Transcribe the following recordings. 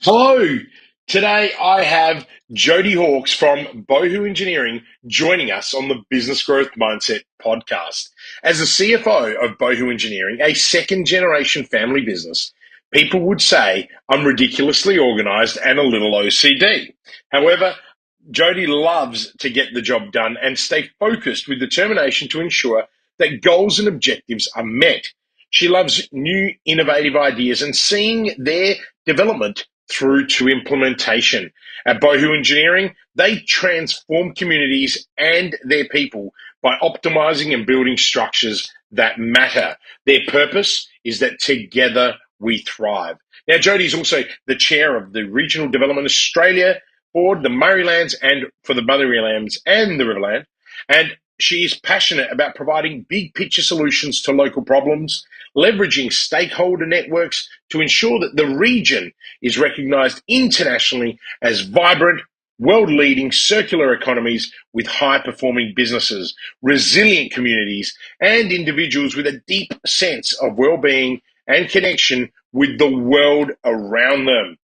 Hello. Today I have Jodie Hawkes from Bowhill Engineering joining us on the Business Growth Mindset podcast. As the CFO of Bowhill Engineering, a second generation family business, people would say I'm ridiculously organized and a little OCD. However, Jodie loves to get the job done and stay focused with determination to ensure that goals and objectives are met. She loves new innovative ideas and seeing their development through to implementation. At Bowhill Engineering, they transform communities and their people by optimizing and building structures that matter. Their purpose is that together we thrive. Now, Jodie is also the chair of the Regional Development Australia Board, the Murraylands, and for the Murraylands and the Riverland. And she is passionate about providing big picture solutions to local problems, leveraging stakeholder networks to ensure that the region is recognized internationally as vibrant, world-leading circular economies with high-performing businesses, resilient communities, and individuals with a deep sense of well-being and connection with the world around them.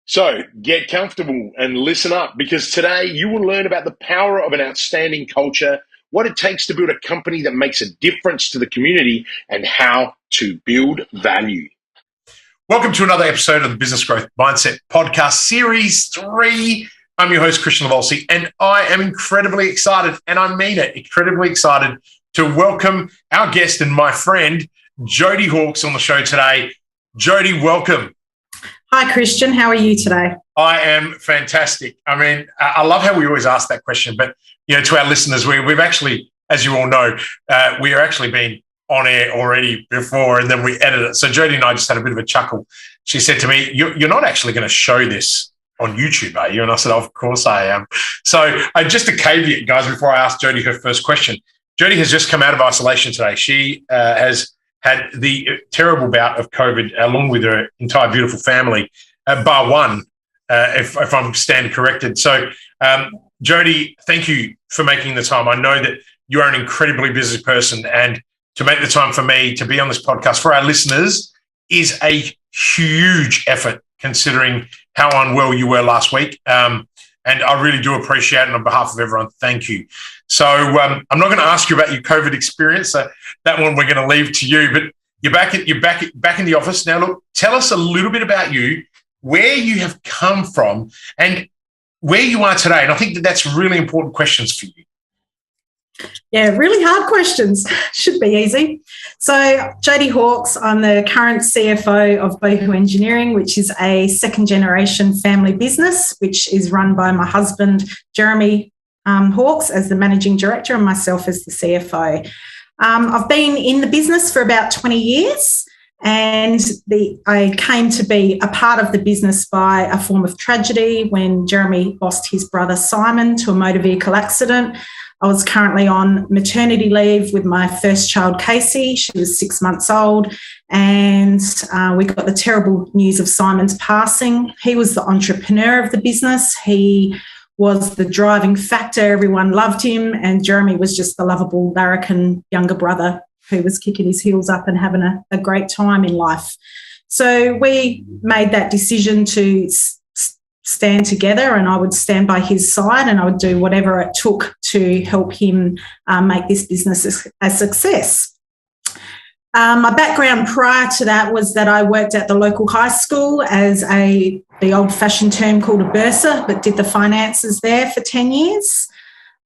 So get comfortable and listen up, because today you will learn about the power of an outstanding culture, what it takes to build a company that makes a difference to the community, and how to build value. Welcome to another episode of the Business Growth Mindset Podcast, Series 3. I'm your host, Kristian, and I am incredibly excited, and I mean it, incredibly excited to welcome our guest and my friend, Jodie Hawkes, on the show today. Jodie, welcome. Hi, Kristian. How are you today? I am fantastic. I mean, I love how we always ask that question, but to our listeners, we've actually, as you all know, we are actually been on air already before, and then we edit it. So Jodie and I just had a bit of a chuckle. She said to me, "You're not actually going to show this on YouTube, are you?" And I said, "Of course I am." So just a caveat, guys, before I ask Jodie her first question. Jodie has just come out of isolation today. She has had the terrible bout of COVID along with her entire beautiful family, bar one, if I'm stand corrected. So, Jodie, thank you for making the time. I know that you are an incredibly busy person, and to make the time for me to be on this podcast for our listeners is a huge effort, considering how unwell you were last week. And I really do appreciate it. And on behalf of everyone, thank you. So I'm not going to ask you about your COVID experience. That one we're going to leave to you. But you're back in the office now. Look, tell us a little bit about you, where you have come from, and where you are today. And I think that's really important questions for you. Yeah, really hard questions. Should be easy. So, Jodie Hawkes, I'm the current CFO of Bowhill Engineering, which is a second-generation family business, which is run by my husband, Jeremy Hawkes, as the managing director, and myself as the CFO. I've been in the business for about 20 years, and I came to be a part of the business by a form of tragedy when Jeremy lost his brother Simon to a motor vehicle accident. I was currently on maternity leave with my first child, Casey. She was 6 months old, and we got the terrible news of Simon's passing. He was the entrepreneur of the business. He was the driving factor. Everyone loved him, and Jeremy was just the lovable larrikin younger brother who was kicking his heels up and having a great time in life. So we made that decision to stand together, and I would stand by his side, and I would do whatever it took to help him make this business a success. My background prior to that was that I worked at the local high school as the old-fashioned term called a bursar, but did the finances there for 10 years.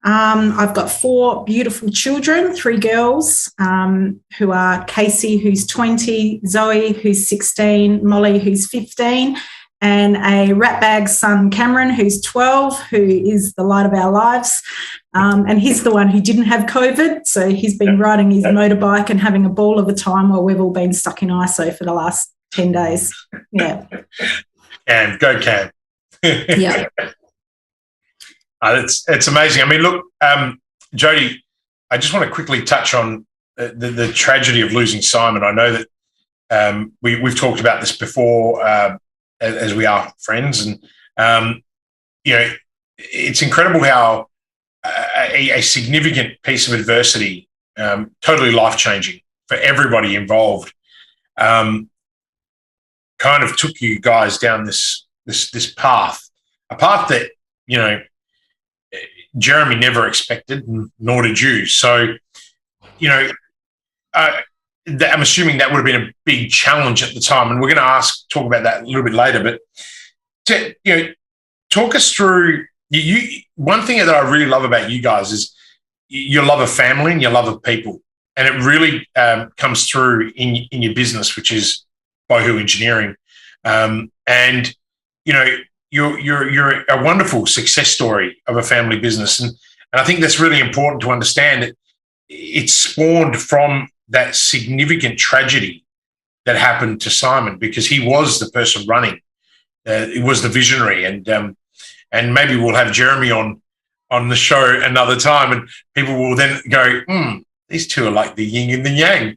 I've got 4 beautiful children, 3 girls, who are Casey, who's 20, Zoe, who's 16, Molly, who's 15, and a ratbag son, Cameron, who's 12, who is the light of our lives. And he's the one who didn't have COVID, so he's been riding his motorbike and having a ball of a time while we've all been stuck in ISO for the last 10 days. Yeah. And go Cam. Yeah. It's amazing. I mean, look, Jodie, I just want to quickly touch on the tragedy of losing Simon. I know that we've talked about this before, as we are friends, and it's incredible how a significant piece of adversity, totally life-changing for everybody involved, kind of took you guys down this this path, a path that, you know, Jeremy never expected, nor did you. So, you know, I'm assuming that would have been a big challenge at the time, and we're going to talk about that a little bit later. But talk us through. One thing that I really love about you guys is your love of family and your love of people, and it really comes through in your business, which is Bowhill Engineering. And you know, you're a wonderful success story of a family business, and I think that's really important to understand that it spawned from that significant tragedy that happened to Simon, because he was the person running. It was the visionary, and maybe we'll have Jeremy on the show another time, and people will then go, these two are like the yin and the yang.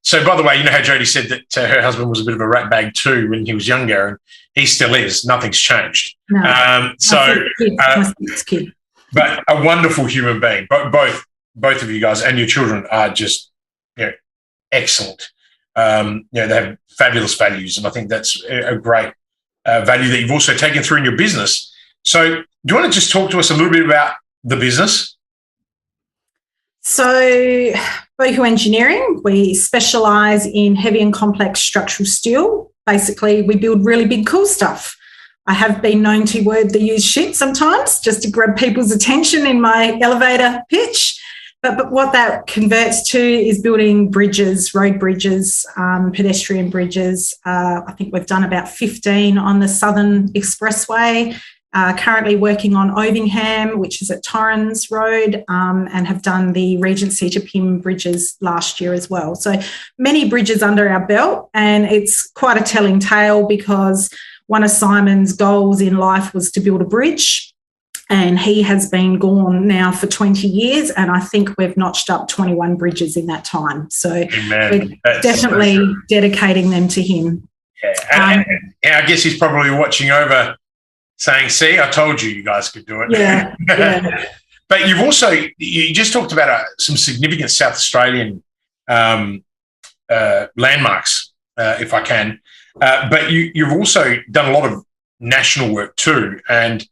So, by the way, you know how Jodie said that her husband was a bit of a rat bag too when he was younger, and he still is. Nothing's changed. No, but a wonderful human being. Both of you guys and your children are just, you know, excellent. You know, they have fabulous values, and I think that's a great value that you've also taken through in your business. So, do you want to just talk to us a little bit about the business? So, Bowhill Engineering, we specialise in heavy and complex structural steel. Basically, we build really big, cool stuff. I have been known to word the used shit sometimes just to grab people's attention in my elevator pitch. But what that converts to is building bridges, road bridges, pedestrian bridges. I think we've done about 15 on the Southern Expressway. Currently working on Ovingham, which is at Torrens Road, and have done the Regency to Pym bridges last year as well. So many bridges under our belt, and it's quite a telling tale because one of Simon's goals in life was to build a bridge. And he has been gone now for 20 years, and I think we've notched up 21 bridges in that time. So we're definitely dedicating them to him. Yeah, and I guess he's probably watching over saying, see, I told you you guys could do it. Yeah. But you just talked about some significant South Australian landmarks, if I can. But you've also done a lot of national work too, and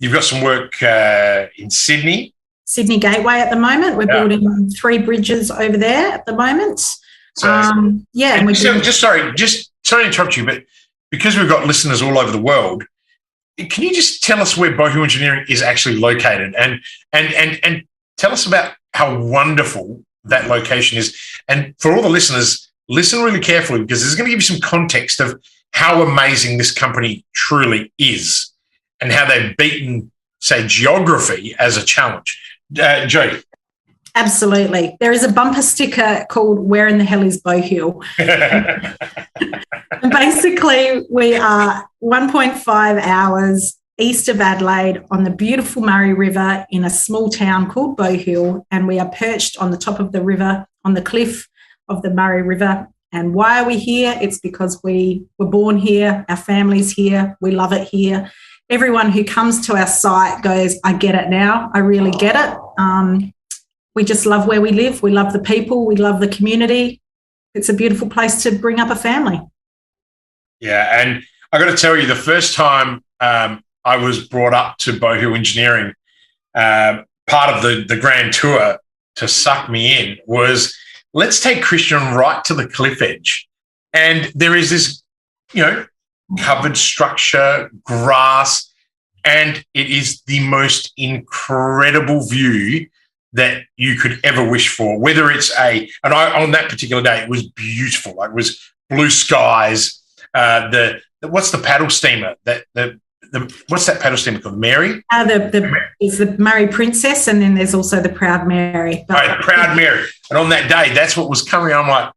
you've got some work in Sydney. Sydney Gateway at the moment. We're building 3 bridges over there at the moment. Sorry to interrupt you, but because we've got listeners all over the world, can you just tell us where Bowhill Engineering is actually located, and tell us about how wonderful that location is? And for all the listeners, listen really carefully, because this is going to give you some context of how amazing this company truly is, and how they've beaten, say, geography as a challenge. Jodie. Absolutely. There is a bumper sticker called "Where in the hell is Bowhill?" Basically, we are 1.5 hours east of Adelaide on the beautiful Murray River in a small town called Bowhill, and we are perched on the top of the river, on the cliff of the Murray River. And why are we here? It's because we were born here, our family's here, we love it here. Everyone who comes to our site goes, I get it now, I really get it. We just love where we live, we love the people, we love the community. It's a beautiful place to bring up a family. Yeah, and I got to tell you, the first time I was brought up to Bowhill Engineering, part of the grand tour to suck me in was, let's take Kristian right to the cliff edge. And there is this, you know, covered structure, grass, and it is the most incredible view that you could ever wish for. Whether it's on that particular day, it was beautiful. Like, it was blue skies. What's the paddle steamer? What's that paddle steamer called? Mary? It's the Murray Princess, and then there's also the Proud Mary. Right, Proud Mary. And on that day, that's what was coming. I'm like,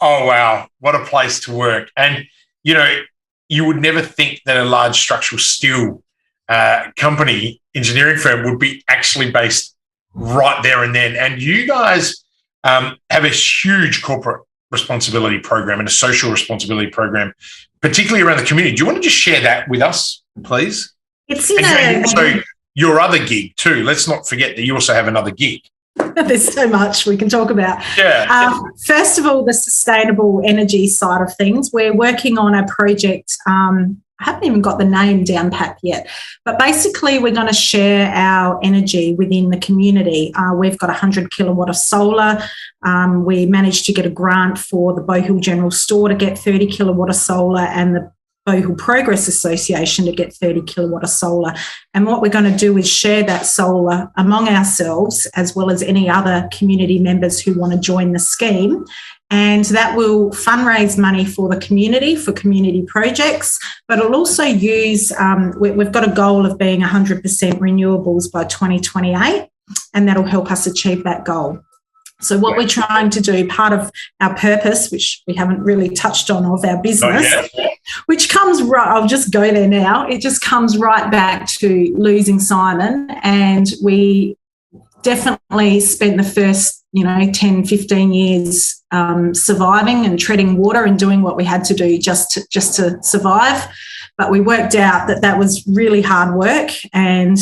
oh, wow, what a place to work. And, you know, you would never think that a large structural steel company, engineering firm, would be actually based right there and then. And you guys have a huge corporate responsibility program and a social responsibility program, particularly around the community. Do you want to just share that with us, please? It's also your other gig too. Let's not forget that you also have another gig. There's so much we can talk about. Yeah. First of all, the sustainable energy side of things. We're working on a project. I haven't even got the name down pat yet, but basically we're going to share our energy within the community. We've got 100 kilowatt of solar. We managed to get a grant for the Bowhill General Store to get 30 kilowatt of solar, and the Bowhill Progress Association to get 30 kilowatt of solar. And what we're going to do is share that solar among ourselves, as well as any other community members who want to join the scheme. And that will fundraise money for the community, for community projects, but it'll also use, we've got a goal of being 100% renewables by 2028, and that'll help us achieve that goal. So what we're trying to do, part of our purpose, which we haven't really touched on, of our business, which comes right, I'll just go there now, it just comes right back to losing Simon, and we definitely spent the first 10, 15 years surviving and treading water and doing what we had to do just to survive. But we worked out that that was really hard work, and,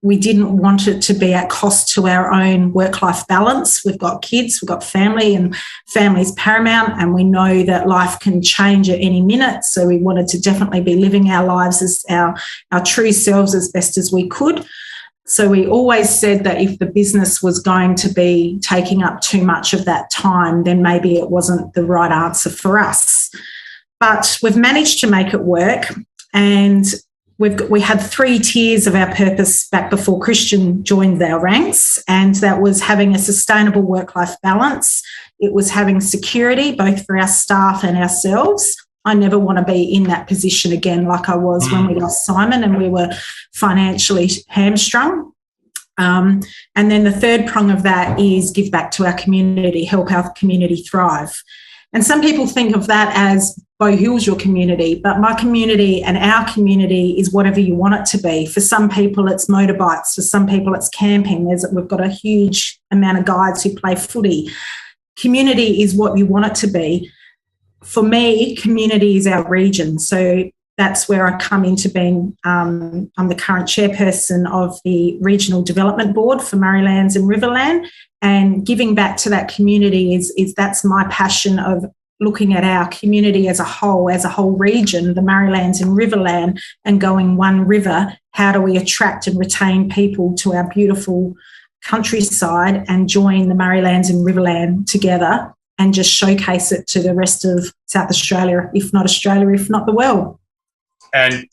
we didn't want it to be at cost to our own work-life balance. We've got kids, we've got family, and family's paramount, and we know that life can change at any minute. So we wanted to definitely be living our lives as our true selves as best as we could. So we always said that if the business was going to be taking up too much of that time, then maybe it wasn't the right answer for us. But we've managed to make it work, and we had 3 tiers of our purpose back before Kristian joined our ranks, and that was having a sustainable work-life balance. It was having security, both for our staff and ourselves. I never want to be in that position again like I was when we lost Simon and we were financially hamstrung. And then the third prong of that is give back to our community, help our community thrive. And some people think of that as Bowhill's your community, but my community and our community is whatever you want it to be. For some people, it's motorbikes. For some people, it's camping. We've got a huge amount of guides who play footy. Community is what you want it to be. For me, community is our region. So that's where I come into being, I'm the current chairperson of the Regional Development Board for Murraylands and Riverland, and giving back to that community is that's my passion of looking at our community as a whole region, the Murraylands and Riverland, and going one river. How do we attract and retain people to our beautiful countryside and join the Murraylands and Riverland together and just showcase it to the rest of South Australia, if not the world. And,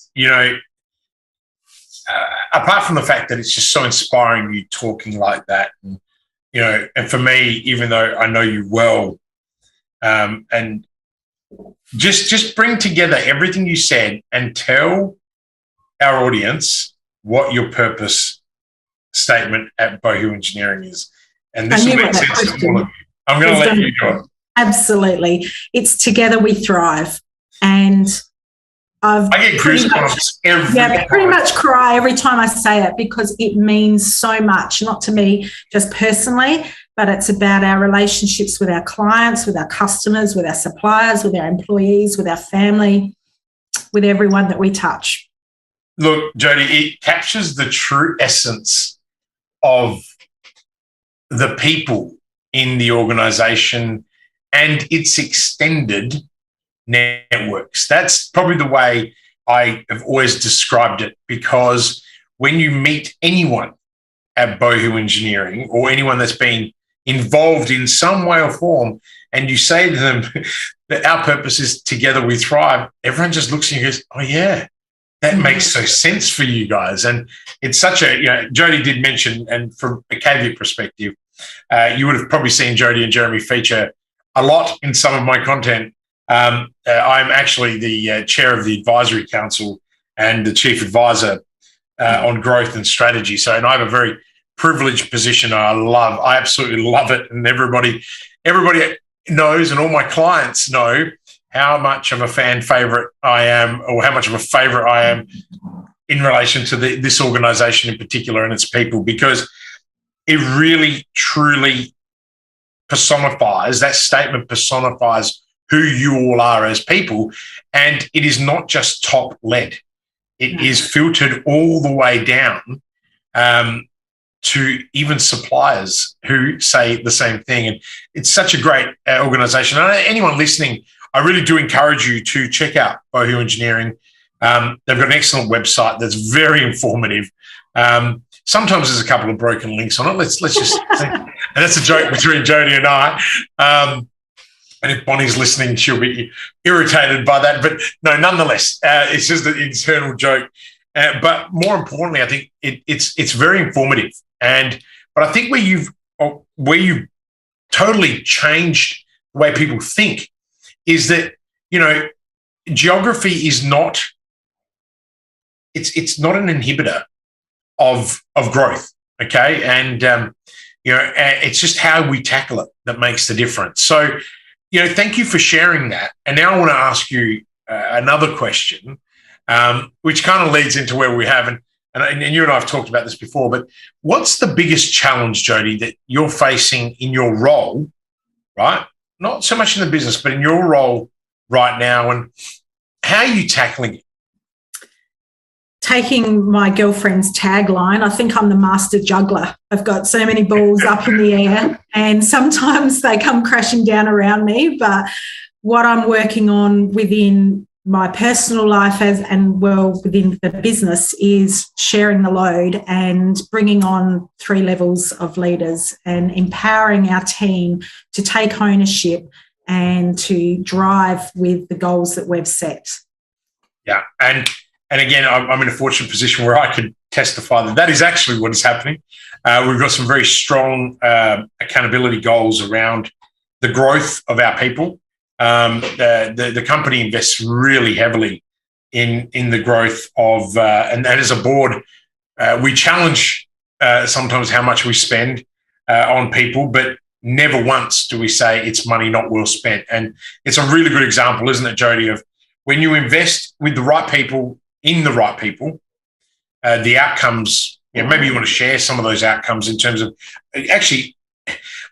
apart from the fact that it's just so inspiring you talking like that, and, and for me, even though I know you well, and just bring together everything you said and tell our audience what your purpose statement at Bowhill Engineering is. And this will make sense to all of you. I'm going to let you do it. Absolutely. It's together we thrive. And I get goosebumps every time. Pretty much cry every time I say it, because it means so much, not to me just personally, but it's about our relationships with our clients, with our customers, with our suppliers, with our employees, with our family, with everyone that we touch. Look, Jodie, it captures the true essence of the people in the organisation and its extended networks. That's probably the way I have always described it, because when you meet anyone at Bowhill Engineering or anyone that's been involved in some way or form, and you say to them that our purpose is together we thrive, everyone just looks at you and goes, oh, yeah, that makes so sense for you guys. And it's such a, Jodie did mention, and from a caveat perspective, you would have probably seen Jodie and Jeremy feature a lot in some of my content. I'm actually the chair of the advisory council and the chief advisor on growth and strategy. So, and I have a very privileged position. I absolutely love it. And everybody knows, and all my clients know how much of a fan favorite I am, or how much of a favorite I am in relation to this organization in particular and its people, because it really, truly personifies, that statement personifies who you all are as people. And it is not just top led. It is filtered all the way down to even suppliers who say the same thing. And it's such a great organisation. And anyone listening, I really do encourage you to check out Bowhill Engineering. They've got an excellent website that's very informative. Sometimes there's a couple of broken links on it. Let's just and that's a joke between Jodie and I. And if Bonnie's listening, she'll be irritated by that. But no, nonetheless, it's just an internal joke. But more importantly, I think it's very informative. But I think where you've totally changed the way people think is that, geography is not, it's not an inhibitor of growth, okay? And, it's just how we tackle it that makes the difference. So, thank you for sharing that. And now I want to ask you another question, which kind of leads into where we have, and you and I have talked about this before, but what's the biggest challenge, Jodie, that you're facing in your role, right? Not so much in the business, but in your role right now, and how are you tackling it? Taking my girlfriend's tagline, I think I'm the master juggler. I've got so many balls up in the air, and sometimes they come crashing down around me. But what I'm working on within my personal life within the business is sharing the load and bringing on 3 levels of leaders and empowering our team to take ownership and to drive with the goals that we've set. Yeah, and again, I'm in a fortunate position where I could testify that is actually what is happening. We've got some very strong accountability goals around the growth of our people. The company invests really heavily in the growth of, and as a board, we challenge sometimes how much we spend on people, but never once do we say it's money not well spent. And it's a really good example, isn't it, Jodie, of when you invest with the right people, in the right people, the outcomes, maybe you want to share some of those outcomes in terms of, actually,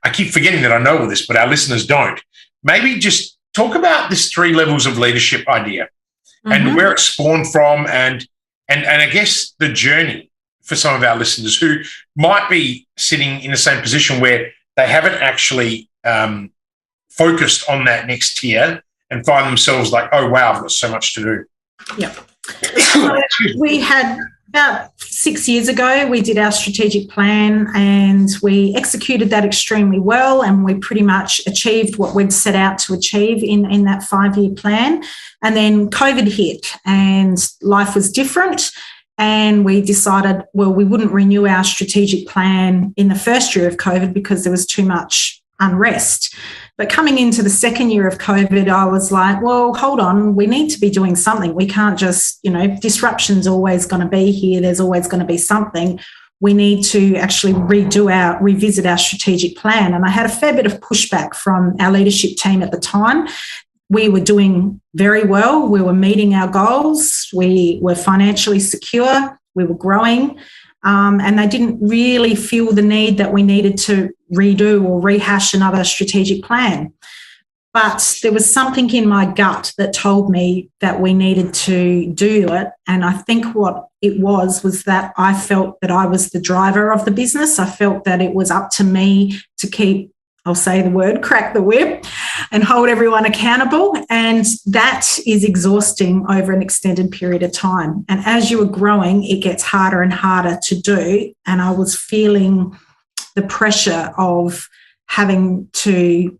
I keep forgetting that I know all this, but our listeners don't. Maybe just talk about this 3 levels of leadership idea and where it spawned from and I guess the journey for some of our listeners who might be sitting in the same position where they haven't actually focused on that next tier and find themselves like, oh, wow, I've got so much to do. Yeah. So we had about 6 years ago, we did our strategic plan and we executed that extremely well, and we pretty much achieved what we'd set out to achieve in that 5-year plan. And then COVID hit and life was different, and we decided, well, we wouldn't renew our strategic plan in the first year of COVID because there was too much unrest. But coming into the second year of COVID, I was like, well, hold on, we need to be doing something. We can't just, disruption's always going to be here. There's always going to be something. We need to actually revisit our strategic plan. And I had a fair bit of pushback from our leadership team at the time. We were doing very well. We were meeting our goals. We were financially secure. We were growing. And they didn't really feel the need that we needed to redo or rehash another strategic plan. But there was something in my gut that told me that we needed to do it. And I think what it was that I felt that I was the driver of the business. I felt that it was up to me to keep, I'll say the word, crack the whip and hold everyone accountable. And that is exhausting over an extended period of time. And as you are growing, it gets harder and harder to do. And I was feeling the pressure of having to,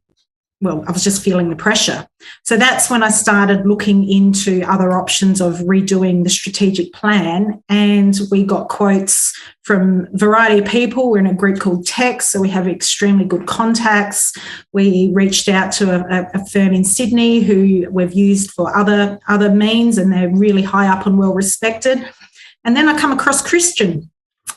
I was just feeling the pressure. So that's when I started looking into other options of redoing the strategic plan. And we got quotes from a variety of people. We're in a group called Tech, so we have extremely good contacts. We reached out to a firm in Sydney who we've used for other means, and they're really high up and well respected. And then I come across Kristian.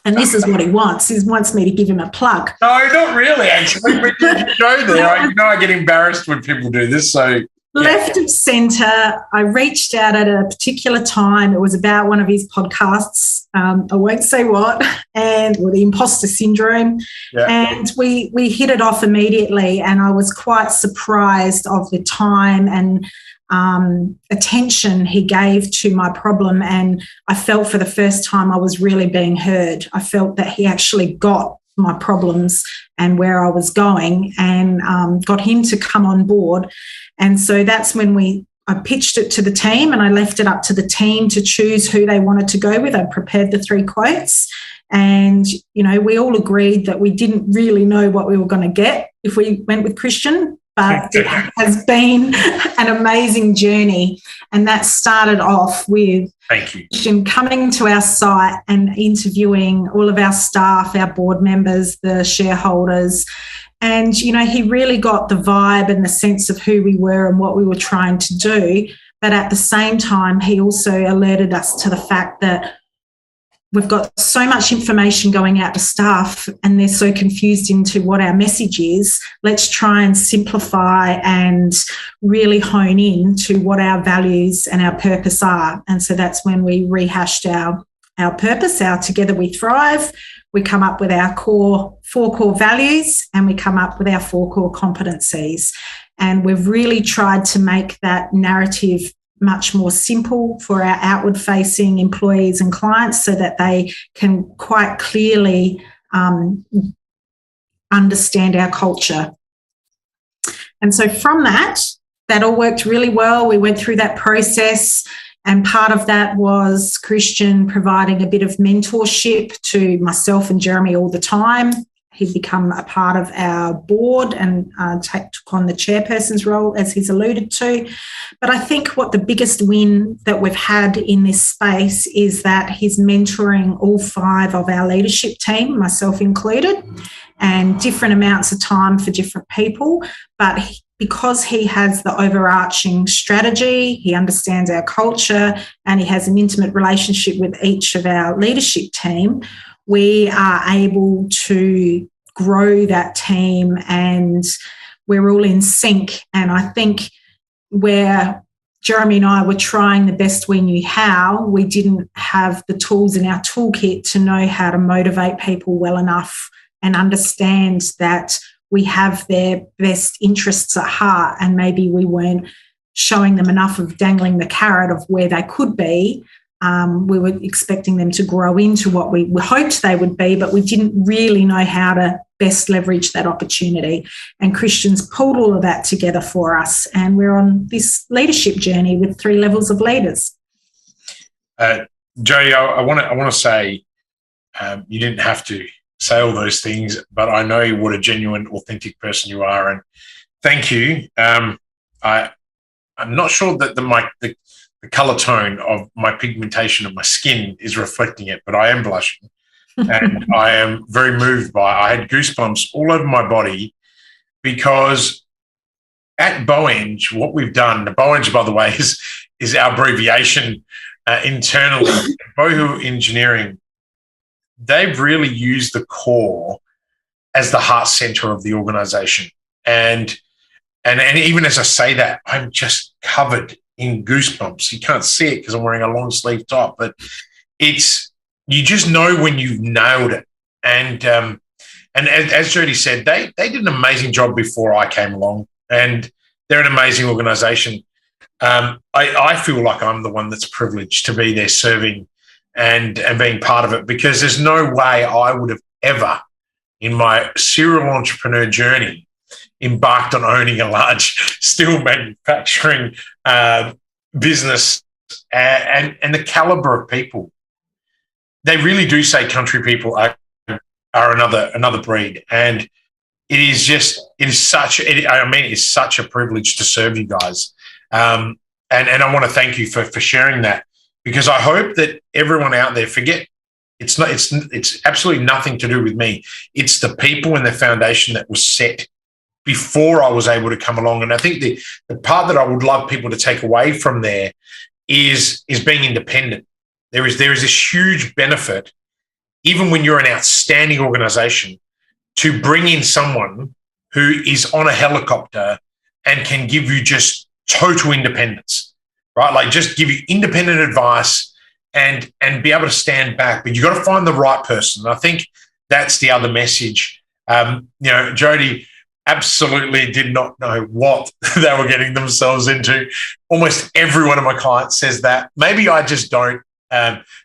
And this is what he wants. He wants me to give him a plug. No, not really, actually. When you go there, I get embarrassed when people do this. So left of centre, I reached out at a particular time. It was about one of his podcasts. I won't say what, the imposter syndrome. Yeah. And we hit it off immediately. And I was quite surprised of the time and attention he gave to my problem, and I felt for the first time I was really being heard. I felt that he actually got my problems and where I was going, and got him to come on board. And so that's when I pitched it to the team, and I left it up to the team to choose who they wanted to go with. I prepared the 3 quotes, and, we all agreed that we didn't really know what we were going to get if we went with Kristian, but it has been an amazing journey. And that started off with Kristian coming to our site and interviewing all of our staff, our board members, the shareholders. And, he really got the vibe and the sense of who we were and what we were trying to do. But at the same time, he also alerted us to the fact that we've got so much information going out to staff and they're so confused into what our message is. Let's try and simplify and really hone in to what our values and our purpose are. And so that's when we rehashed our purpose, our Together We Thrive. We come up with our 4 core values, and we come up with our 4 core competencies. And we've really tried to make that narrative much more simple for our outward-facing employees and clients so that they can quite clearly understand our culture. And so from that all worked really well. We went through that process, and part of that was Kristian providing a bit of mentorship to myself and Jeremy all the time. He'd become a part of our board and took on the chairperson's role, as he's alluded to. But I think what the biggest win that we've had in this space is that he's mentoring all 5 of our leadership team, myself included, and different amounts of time for different people. But because he has the overarching strategy, he understands our culture, and he has an intimate relationship with each of our leadership team, we are able to grow that team, and we're all in sync. And I think where Jeremy and I were trying the best we knew how, we didn't have the tools in our toolkit to know how to motivate people well enough and understand that we have their best interests at heart, and maybe we weren't showing them enough of dangling the carrot of where they could be. We were expecting them to grow into what we hoped they would be, but we didn't really know how to best leverage that opportunity. And Kristian's pulled all of that together for us, and we're on this leadership journey with 3 levels of leaders. Jodie, I want to say you didn't have to say all those things, but I know what a genuine, authentic person you are, and thank you. I'm not sure that the colour tone of my pigmentation of my skin is reflecting it, but I am blushing and I am very moved I had goosebumps all over my body, because at Boweng, what we've done, Boweng, by the way, is our abbreviation internally. Bowhill Engineering, they've really used the core as the heart centre of the organisation. And even as I say that, I'm just covered in goosebumps. You can't see it because I'm wearing a long sleeve top, but you just know when you've nailed it. And as Jodie said, they did an amazing job before I came along, and they're an amazing organisation. I feel like I'm the one that's privileged to be there serving and being part of it, because there's no way I would have ever, in my serial entrepreneur journey, embarked on owning a large steel manufacturing business, and the caliber of people. They really do say country people are another breed, and it's such a privilege to serve you guys. And I want to thank you for sharing that, because I hope that everyone out there it's absolutely nothing to do with me. It's the people and the foundation that was set before I was able to come along. And I think the part that I would love people to take away from there is being independent. There is this huge benefit, even when you're an outstanding organisation, to bring in someone who is on a helicopter and can give you just total independence, right? Like just give you independent advice and be able to stand back. But you've got to find the right person. And I think that's the other message. Jodie, absolutely did not know what they were getting themselves into. Almost every one of my clients says that. Maybe I just don't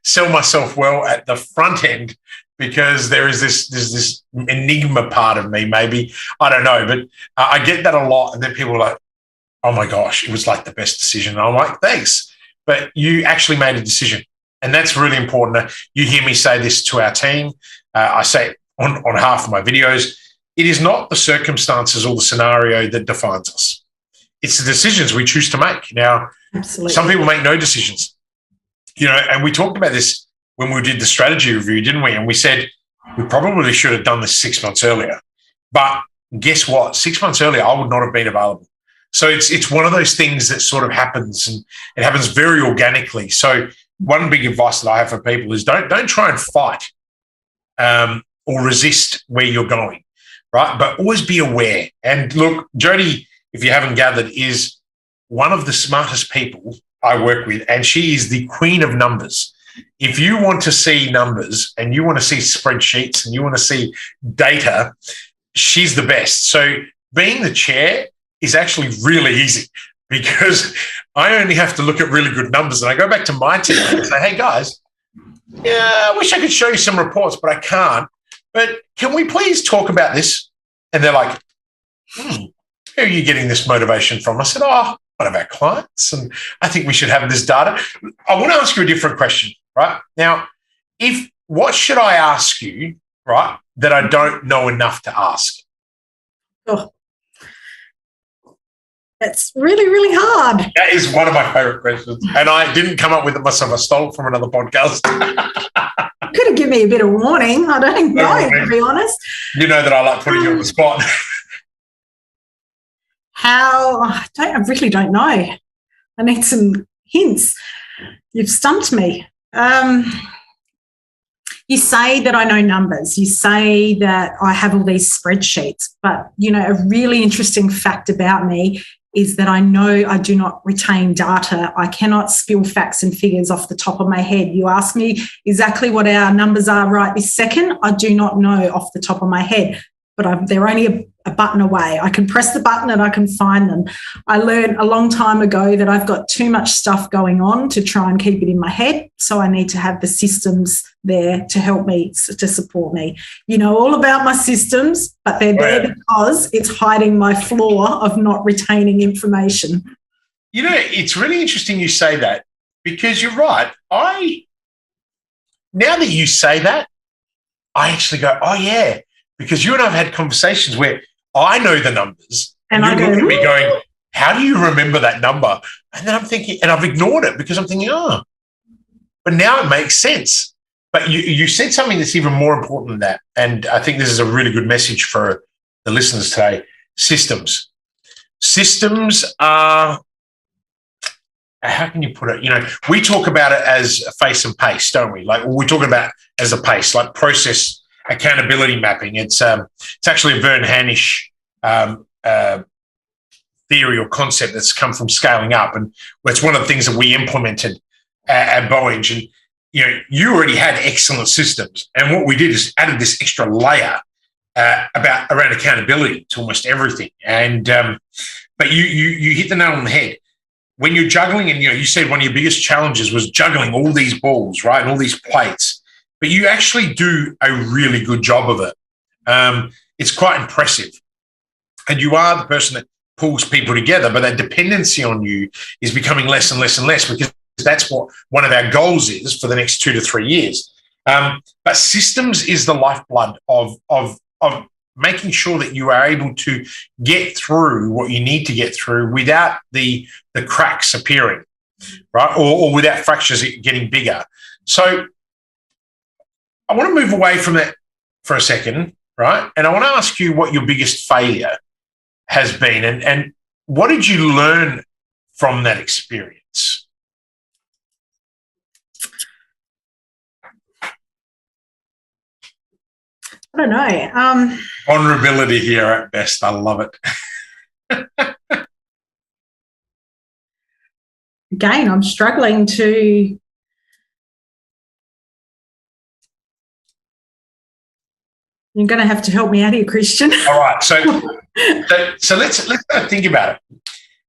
sell myself well at the front end because there's this enigma part of me, maybe. I don't know, but I get that a lot. And then people are like, oh my gosh, it was like the best decision. And I'm like, thanks. But you actually made a decision. And that's really important. You hear me say this to our team. I say it on half of my videos. It is not the circumstances or the scenario that defines us. It's the decisions we choose to make. Now, Absolutely. Some people make no decisions. And we talked about this when we did the strategy review, didn't we? And we said we probably should have done this 6 months earlier. But guess what? 6 months earlier, I would not have been available. So it's one of those things that sort of happens, and it happens very organically. So one big advice that I have for people is don't try and fight or resist where you're going, right? But always be aware. And look, Jodie, if you haven't gathered, is one of the smartest people I work with, and she is the queen of numbers. If you want to see numbers and you want to see spreadsheets and you want to see data, she's the best. So being the chair is actually really easy because I only have to look at really good numbers. And I go back to my team and say, hey, guys, yeah, I wish I could show you some reports, but I can't. But can we please talk about this? And they're like, where are you getting this motivation from? I said, one of our clients, and I think we should have this data. I want to ask you a different question, right? Now, what should I ask you, right, that I don't know enough to ask? Oh. That's really, really hard. That is one of my favorite questions. And I didn't come up with it myself. I stole it from another podcast. You could have given me a bit of warning. I don't know, to be honest. You know that I like putting you on the spot. I really don't know. I need some hints. You've stumped me. You say that I know numbers. You say that I have all these spreadsheets. But, a really interesting fact about me is that I know I do not retain data. I cannot spill facts and figures off the top of my head. You ask me exactly what our numbers are right this second, I do not know off the top of my head, but they're only a button away. I can press the button and I can find them. I learned a long time ago that I've got too much stuff going on to try and keep it in my head, so I need to have the systems there to help me, to support me. You know all about my systems, but they're there because it's hiding my flaw of not retaining information. It's really interesting you say that, because you're right. Now that you say that, I actually go, oh yeah, because you and I have had conversations where I know the numbers and you look at me going, how do you remember that number? And then I'm thinking, and I've ignored it because I'm thinking, but now it makes sense. But you said something that's even more important than that. And I think this is a really good message for the listeners today. Systems. Systems are, how can you put it? We talk about it as a face and pace, don't we? Like we talk about it as a pace, like process accountability mapping. It's actually a Vern Hanisch theory or concept that's come from scaling up, and it's one of the things that we implemented at Bowhill. And you already had excellent systems, and what we did is added this extra layer around accountability to almost everything. And but you hit the nail on the head when you're juggling, and you said one of your biggest challenges was juggling all these balls, right, and all these plates. But you actually do a really good job of it. It's quite impressive. And you are the person that pulls people together, but that dependency on you is becoming less and less and less, because that's what one of our goals is for the next 2 to 3 years. But systems is the lifeblood of making sure that you are able to get through what you need to get through without the cracks appearing, right, or without fractures getting bigger. So I want to move away from that for a second, right? And I want to ask you what your biggest failure has been, and what did you learn from that experience? I don't know. Vulnerability here at best. I love it. Again, I'm struggling to... You're going to have to help me out here, Kristian. All right. So So let's think about it,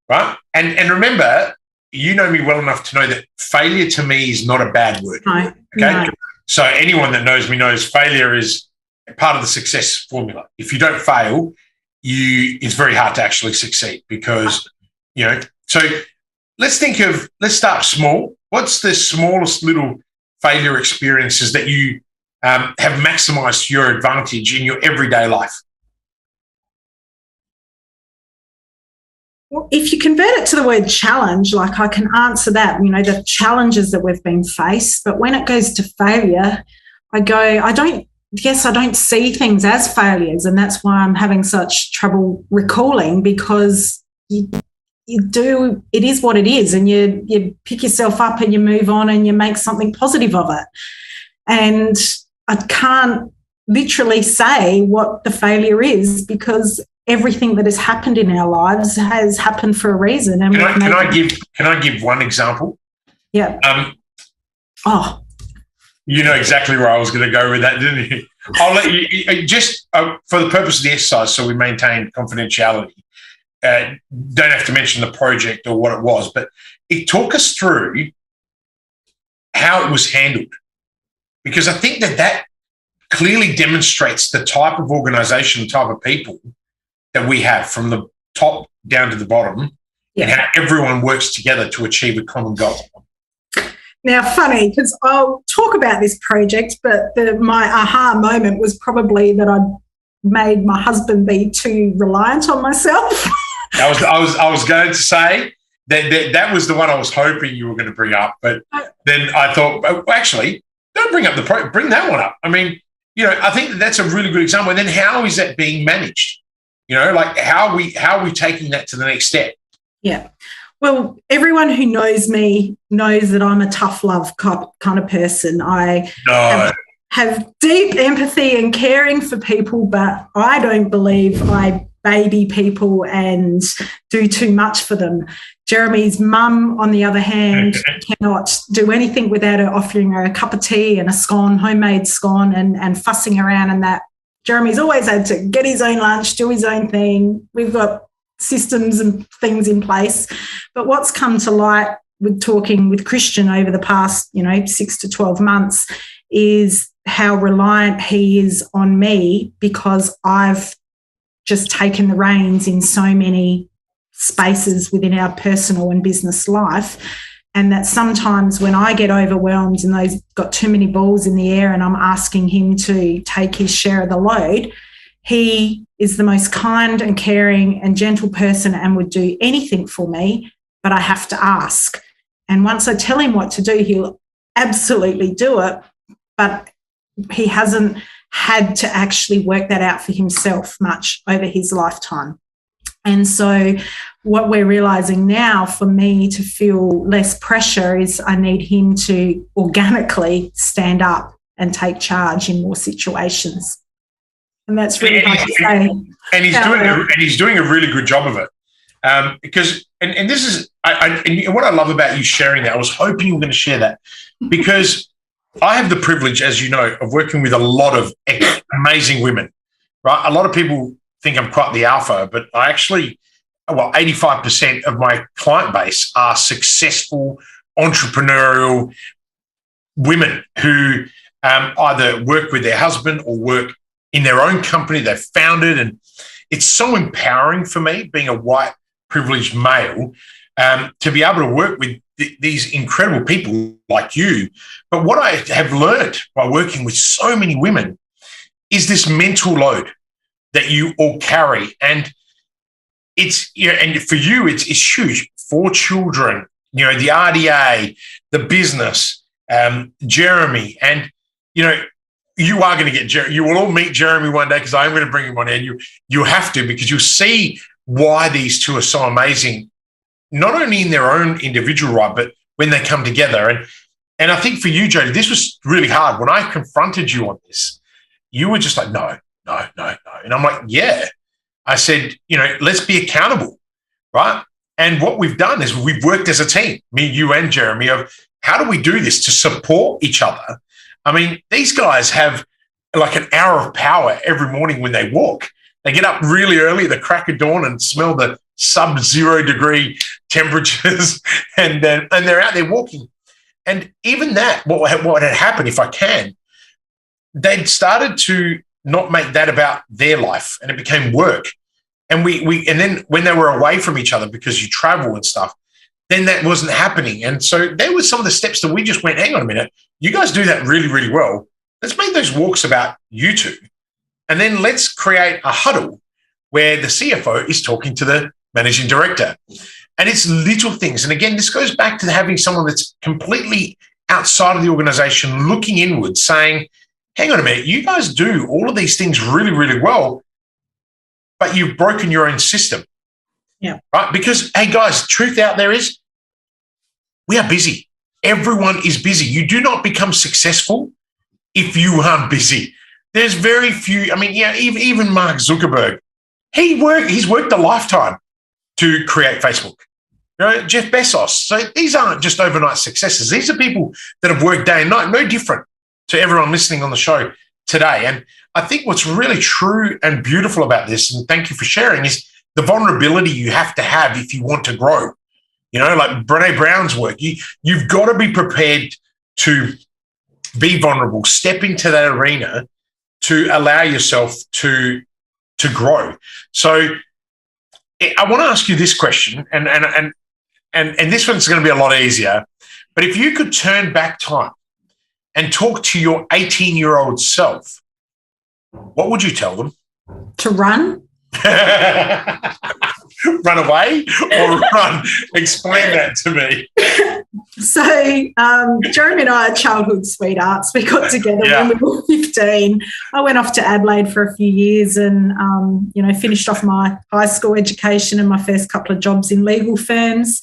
right? And remember, you know me well enough to know that failure to me is not a bad word. No, okay. no. So anyone that knows me knows failure is part of the success formula. If you don't fail, it's very hard to actually succeed because, so let's start small. What's the smallest little failure experiences that you have maximized your advantage in your everyday life? Well, if you convert it to the word challenge, like I can answer that, the challenges that we've been faced. But when it goes to failure, I don't see things as failures. And that's why I'm having such trouble recalling, because it is what it is. And you pick yourself up and you move on and you make something positive of it. And I can't literally say what the failure is, because everything that has happened in our lives has happened for a reason. And can I give one example? Yeah. You know exactly where I was going to go with that, didn't you? I'll let you just for the purpose of the exercise, so we maintain confidentiality. Don't have to mention the project or what it was, but talk us through how it was handled, because I think that clearly demonstrates the type of organisation, the type of people that we have from the top down to the bottom, and how everyone works together to achieve a common goal. Now, funny, because I'll talk about this project, but my aha moment was probably that I made my husband be too reliant on myself. I was going to say that was the one I was hoping you were going to bring up, but then I thought, actually, don't bring up bring that one up. I mean, I think that's a really good example. And then how is that being managed? Like how are we taking that to the next step? Yeah. Well, everyone who knows me knows that I'm a tough love kind of person. I have deep empathy and caring for people, but I don't believe I baby people and do too much for them. Jeremy's mum, on the other hand, cannot do anything without her offering her a cup of tea and a scone, homemade scone, and fussing around and that. Jeremy's always had to get his own lunch, do his own thing. We've got systems and things in place. But what's come to light with talking with Kristian over the past, 6 to 12 months is how reliant he is on me, because I've just taken the reins in so many spaces within our personal and business life. And that sometimes when I get overwhelmed and those got too many balls in the air and I'm asking him to take his share of the load, he is the most kind and caring and gentle person and would do anything for me, but I have to ask. And once I tell him what to do, he'll absolutely do it, but he hasn't had to actually work that out for himself much over his lifetime. And so what we're realising now, for me to feel less pressure, is I need him to organically stand up and take charge in more situations. And that's really hard to say. And he's doing a really good job of it. Because this is and what I love about you sharing that, I was hoping you were going to share that, because I have the privilege, as you know, of working with a lot of amazing women, right? A lot of people think I'm quite the alpha, but I actually, 85% of my client base are successful, entrepreneurial women who either work with their husband or work in their own company they've founded. And it's so empowering for me, being a white, privileged male, to be able to work with these incredible people like you. But what I have learned by working with so many women is this mental load that you all carry. And it's, and for you, it's huge. 4 children, the RDA, the business, Jeremy, and, you are going to get Jeremy. You will all meet Jeremy one day, because I'm going to bring him on air. You have to, because you'll see why these two are so amazing, not only in their own individual right, but when they come together. And I think for you, Jodie, this was really hard. When I confronted you on this, you were just like, no. And I'm like, yeah. I said, let's be accountable, right? And what we've done is we've worked as a team, me, you, and Jeremy, of how do we do this to support each other? I mean, these guys have like an hour of power every morning when they walk. They get up really early at the crack of dawn and smell the sub-0 degree temperatures, and they're out there walking. And even that, what had happened, if I can, they'd started to not make that about their life, and it became work. And and then when they were away from each other, because you travel and stuff, then that wasn't happening. And so there were some of the steps that we just went, hang on a minute, you guys do that really, really well. Let's make those walks about you two. And then let's create a huddle where the CFO is talking to the managing director. And it's little things. And again, this goes back to having someone that's completely outside of the organization looking inward, saying, hang on a minute, you guys do all of these things really, really well, but you've broken your own system. Yeah. Right? Because, hey, guys, truth out there is we are busy. Everyone is busy. You do not become successful if you aren't busy. There's very few. I mean, yeah, even Mark Zuckerberg, he's worked a lifetime to create Facebook. Jeff Bezos. So these aren't just overnight successes. These are people that have worked day and night, no different to everyone listening on the show today. And I think what's really true and beautiful about this, and thank you for sharing, is the vulnerability you have to have if you want to grow. Like Brené Brown's work, you've got to be prepared to be vulnerable, step into that arena to allow yourself to grow. So I want to ask you this question, and this one's going to be a lot easier, but if you could turn back time and talk to your 18-year-old self, what would you tell them? To run. Run away or run? Explain that to me. So Jeremy and I are childhood sweethearts. We got together when we were 15. I went off to Adelaide for a few years and, finished off my high school education and my first couple of jobs in legal firms.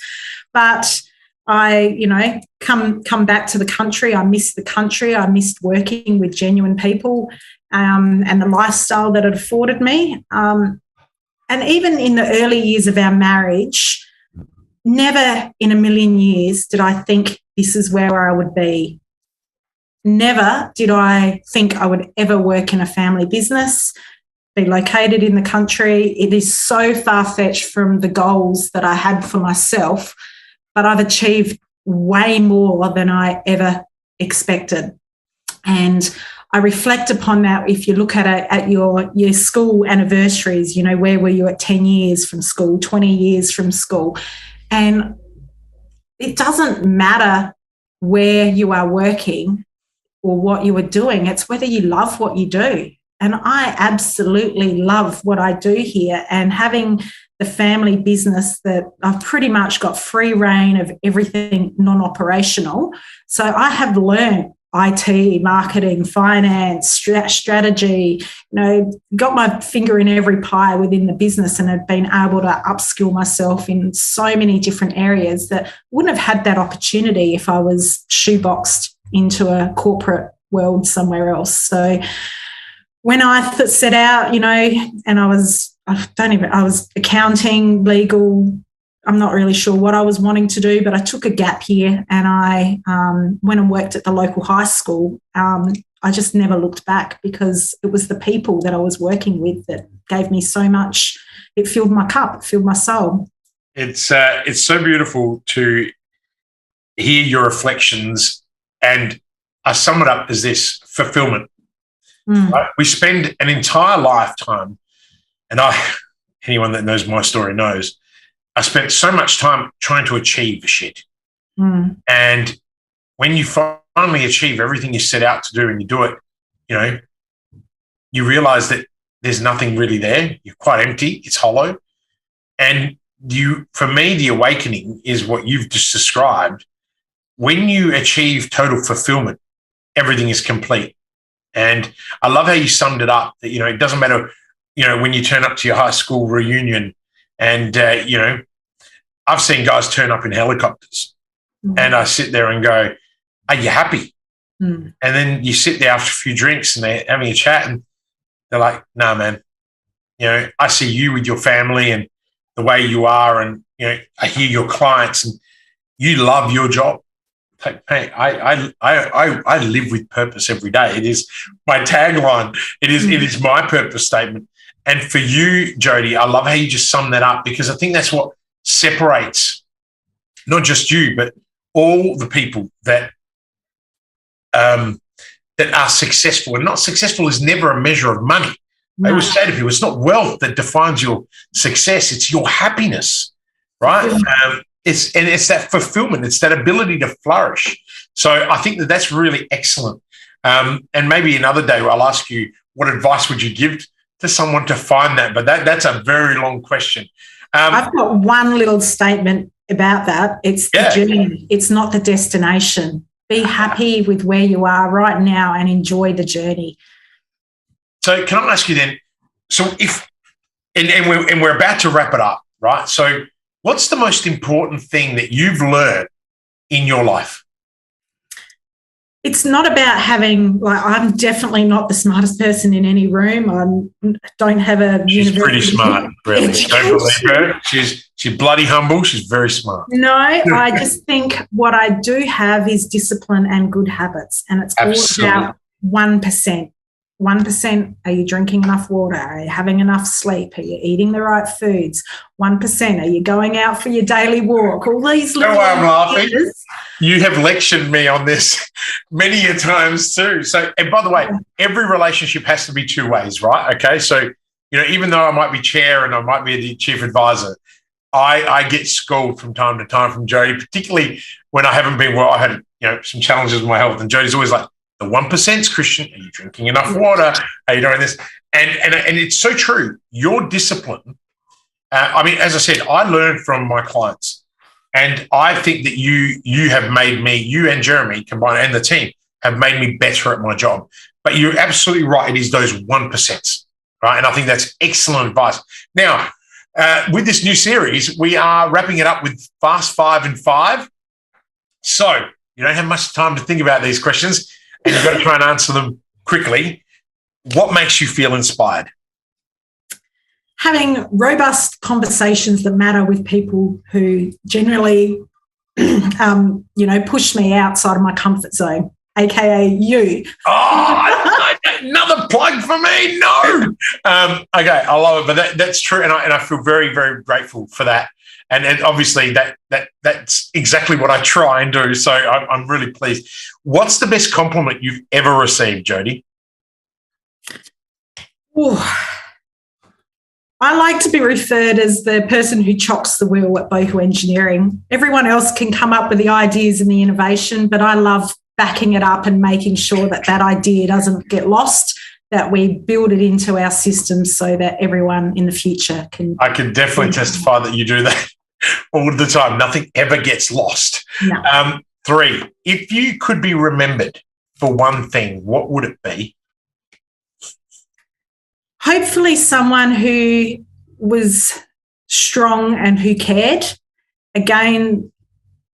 But I, come back to the country. I missed the country. I missed working with genuine people and the lifestyle that it afforded me. And even in the early years of our marriage, never in a million years did I think this is where I would be. Never did I think I would ever work in a family business, be located in the country. It is so far-fetched from the goals that I had for myself, but I've achieved way more than I ever expected. And I reflect upon that. If you look at it at your school anniversaries, where were you at 10 years from school, 20 years from school? And it doesn't matter where you are working or what you are doing. It's whether you love what you do. And I absolutely love what I do here. And having the family business that I've pretty much got free reign of everything non-operational. So I have learned IT, marketing, finance, strategy, got my finger in every pie within the business and have been able to upskill myself in so many different areas that wouldn't have had that opportunity if I was shoeboxed into a corporate world somewhere else. So when I set out, and I was accounting, legal, I'm not really sure what I was wanting to do, but I took a gap year and I went and worked at the local high school. I just never looked back because it was the people that I was working with that gave me so much. It filled my cup, it filled my soul. It's so beautiful to hear your reflections, and I sum it up as this: fulfillment. Right? We spend an entire lifetime, and anyone that knows my story knows, I spent so much time trying to achieve shit. And when you finally achieve everything you set out to do and you do it, you realize that there's nothing really there. You're quite empty. It's hollow. And for me, the awakening is what you've just described. When you achieve total fulfillment, everything is complete. And I love how you summed it up that, it doesn't matter, when you turn up to your high school reunion and, I've seen guys turn up in helicopters and I sit there and go, are you happy? And then you sit there after a few drinks and they're having a chat and they're like, nah, man, I see you with your family and the way you are, and, I hear your clients and you love your job. Like, hey, I live with purpose every day. It is my tagline. It is my purpose statement. And for you, Jodie, I love how you just summed that up, because I think that's what separates not just you, but all the people that that are successful. And not successful is never a measure of money. I always say to people, it's not wealth that defines your success; it's your happiness, right? It's that fulfillment, it's that ability to flourish. So I think that that's really excellent. And maybe another day I'll ask you, what advice would you give to someone to find that? But that's a very long question. I've got one little statement about that. It's the journey. It's not the destination. Be happy with where you are right now and enjoy the journey. So can I ask you then, so if, and we're about to wrap it up, right? So what's the most important thing that you've learned in your life? It's not about having, I'm definitely not the smartest person in any room. Don't have a She's pretty smart, really. Don't believe her. She's bloody humble. She's very smart. No, I just think what I do have is discipline and good habits. And it's all about 1%. 1%, are you drinking enough water? Are you having enough sleep? Are you eating the right foods? 1%, are you going out for your daily walk? All these little I'm laughing. You have lectured me on this many a times too. So, and by the way, every relationship has to be two ways, right? Okay. So, even though I might be chair and I might be the chief advisor, I get scolded from time to time from Jodie, particularly when I haven't been well. I had, some challenges with my health, and Jodie's always like, the 1%'s, Kristian, are you drinking enough water? Are you doing this? And it's so true. Your discipline, as I said, I learned from my clients, and I think that you have made me, you and Jeremy combined, and the team have made me better at my job. But you're absolutely right. It is those 1%, right? And I think that's excellent advice. Now, with this new series, we are wrapping it up with Fast 5 and 5. So you don't have much time to think about these questions, and you've got to try and answer them quickly. What makes you feel inspired? Having robust conversations that matter with people who generally, push me outside of my comfort zone, aka you. Oh, another plug for me? No. Okay, I love it, but that's true, and I feel very, very grateful for that. And obviously that's exactly what I try and do. So I'm really pleased. What's the best compliment you've ever received, Jodie? Ooh. I like to be referred as the person who chocks the wheel at Bowhill Engineering. Everyone else can come up with the ideas and the innovation, but I love backing it up and making sure that idea doesn't get lost, that we build it into our systems so that everyone in the future can. I can definitely testify that you do that all the time. Nothing ever gets lost. No. 3, if you could be remembered for one thing, what would it be? Hopefully someone who was strong and who cared. Again,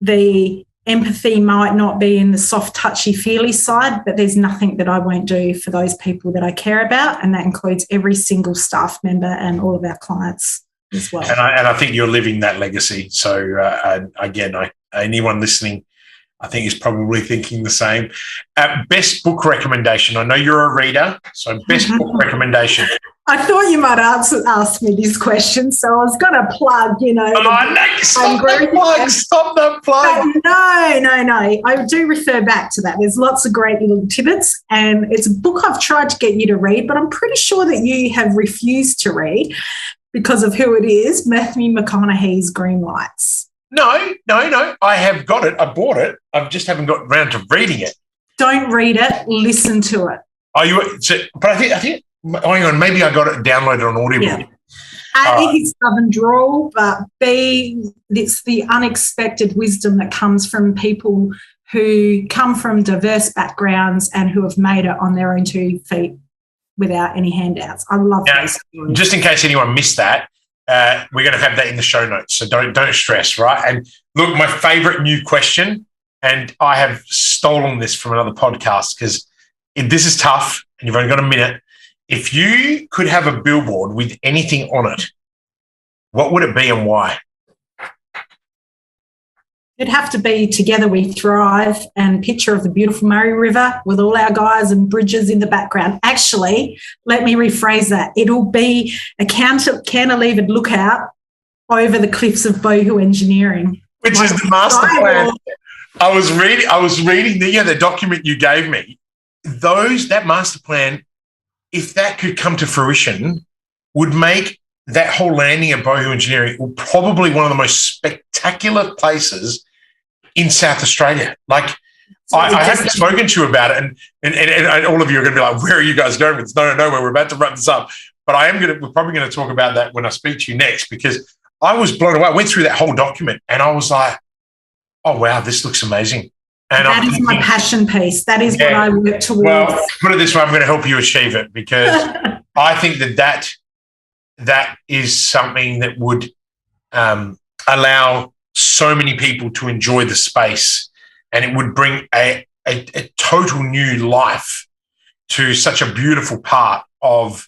the empathy might not be in the soft, touchy-feely side, but there's nothing that I won't do for those people that I care about, and that includes every single staff member and all of our clients as well. And I think you're living that legacy. So, again, anyone listening, I think is probably thinking the same. Best book recommendation. I know you're a reader, so best book recommendation. I thought you might ask me this question, so I was going to plug, Stop the plug. No. I do refer back to that. There's lots of great little tidbits, and it's a book I've tried to get you to read, but I'm pretty sure that you have refused to read because of who it is, Matthew McConaughey's Green Lights. No. I have got it. I bought it. I just haven't got around to reading it. Don't read it. Listen to it. But I think. Hang on, maybe I got it downloaded on Audible. Yeah. A, his southern drawl, but B, it's the unexpected wisdom that comes from people who come from diverse backgrounds and who have made it on their own 2 feet without any handouts. I love that. Just in case anyone missed that, we're going to have that in the show notes, so don't stress, right? And look, my favourite new question, and I have stolen this from another podcast because this is tough and you've only got a minute. If you could have a billboard with anything on it, what would it be and why? It'd have to be Together We Thrive and picture of the beautiful Murray River with all our guys and bridges in the background. Actually, let me rephrase that. It'll be a cantilevered lookout over the cliffs of Bowhill Engineering. Which is the master plan. I was reading the document you gave me. That master plan, if that could come to fruition, would make that whole landing at Bowhill Engineering probably one of the most spectacular places in South Australia. Like, I haven't spoken to you about it, and all of you are going to be like, where are you guys going? It's nowhere. We're about to wrap this up. But we're probably going to talk about that when I speak to you next, because I was blown away. I went through that whole document and I was like, oh, wow, this looks amazing. And that is my passion piece. That is what I work towards. Well, put it this way, I'm going to help you achieve it, because I think that is something that would allow so many people to enjoy the space, and it would bring a total new life to such a beautiful part of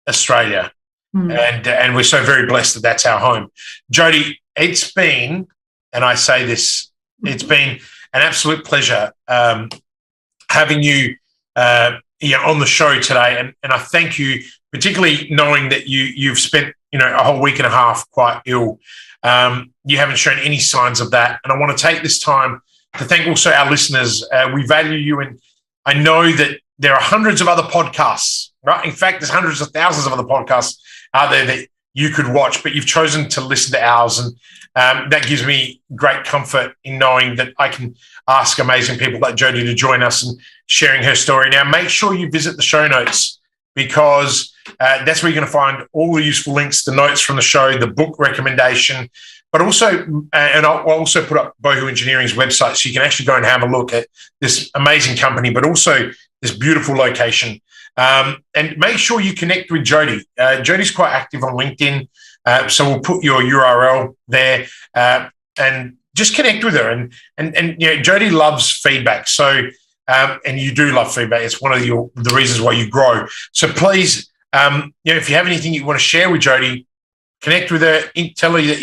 Australia. And we're so very blessed that that's our home. Jodie, it's been, and I say this, it's been an absolute pleasure having you on the show today. And I thank you, particularly knowing that you've spent a whole week and a half quite ill. You haven't shown any signs of that. And I want to take this time to thank also our listeners. We value you, and I know that there are hundreds of other podcasts, right? In fact, there's hundreds of thousands of other podcasts out there that you could watch, but you've chosen to listen to ours. And that gives me great comfort in knowing that I can ask amazing people like Jodie to join us and sharing her story. Now, make sure you visit the show notes, because that's where you're going to find all the useful links, the notes from the show, the book recommendation, but also, and I'll also put up Bowhill Engineering's website so you can actually go and have a look at this amazing company, but also this beautiful location. And make sure you connect with Jodie. Jodie's quite active on LinkedIn, so we'll put your URL there, and just connect with her. And Jodie loves feedback. So, and you do love feedback. It's one of the reasons why you grow. So please, if you have anything you want to share with Jodie, connect with her. Tell her that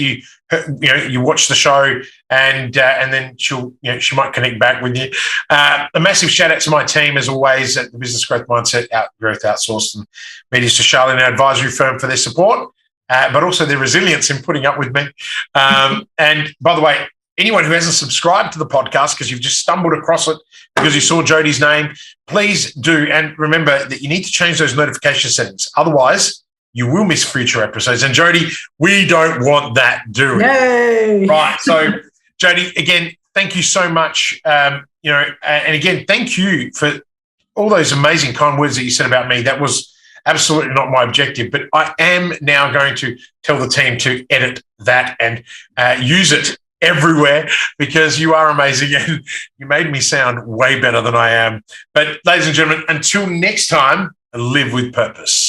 you watch the show, and then she might connect back with you. A massive shout out to my team, as always, at the Business Growth Mindset, Growth Outsourced, and Medias to Charlotte, our advisory firm, for their support, but also their resilience in putting up with me. And by the way, anyone who hasn't subscribed to the podcast because you've just stumbled across it because you saw Jodie's name, please do. And remember that you need to change those notification settings. Otherwise, you will miss future episodes. And Jodie, we don't want that, do we? No. Right. So, Jodie, again, thank you so much. And again, thank you for all those amazing kind words that you said about me. That was absolutely not my objective, but I am now going to tell the team to edit that and use it everywhere, because you are amazing and you made me sound way better than I am. But ladies and gentlemen, until next time, live with purpose.